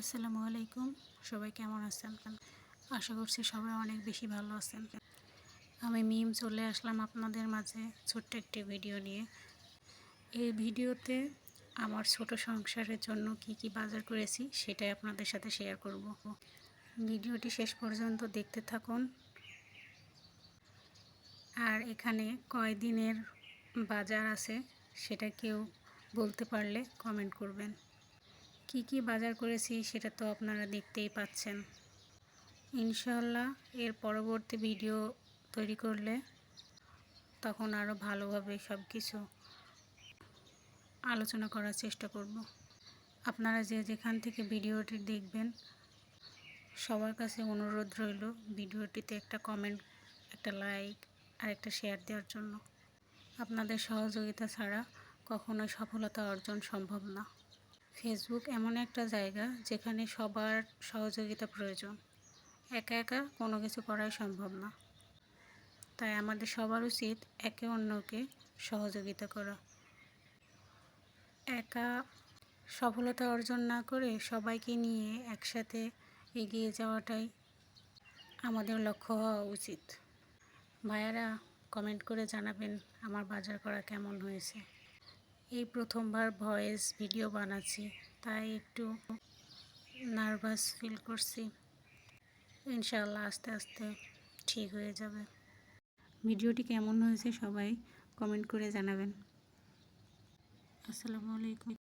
আসসালামু আলাইকুম। সবাই কেমন আছেন? আশা করছি সবাই অনেক বেশি ভালো আছেন। আমি মিম চলে আসলাম আপনাদের মাঝে ছোট্ট একটি ভিডিও নিয়ে। এই ভিডিওতে আমার ছোট সংসারের জন্য কি বাজার করেছি সেটাই আপনাদের সাথে শেয়ার করব। ভিডিওটি শেষ পর্যন্ত দেখতে থাকুন। আর এখানে কয়দিনের বাজার আছে সেটা কেউ বলতে পারলে কমেন্ট করবেন। কি বাজার করেছি সেটা তো আপনারা দেখতেই পাচ্ছেন। ইনশাআল্লাহ এর পরবর্তী ভিডিও তৈরি করলে তখন আরও ভালোভাবে সব কিছু আলোচনা করার চেষ্টা করব। আপনারা যেখান থেকে ভিডিওটি দেখবেন সবার কাছে অনুরোধ রইল ভিডিওটিতে একটা কমেন্ট, একটা লাইক আর একটা শেয়ার দেওয়ার জন্য। আপনাদের সহযোগিতা ছাড়া কখনোই সফলতা অর্জন সম্ভব না। ফেসবুক এমন একটা জায়গা যেখানে সবার সহযোগিতা প্রয়োজন। একা একা কোনো কিছু করাই সম্ভব না। তাই আমাদের সবার উচিত একে অন্যকে সহযোগিতা করা। একা সফলতা অর্জন না করে সবাইকে নিয়ে একসাথে এগিয়ে যাওয়াটাই আমাদের লক্ষ্য হওয়া উচিত। ভাইয়ারা কমেন্ট করে জানাবেন আমার বাজার করা কেমন হয়েছে। এই প্রথমবার ভয়েস ভিডিও বানাচ্ছি, তাই একটু নার্ভাস ফিল করছি। ইনশাআল্লাহ আস্তে আস্তে ঠিক হয়ে যাবে। ভিডিওটি কেমন হয়েছে সবাই কমেন্ট করে জানাবেন। আসসালামু আলাইকুম।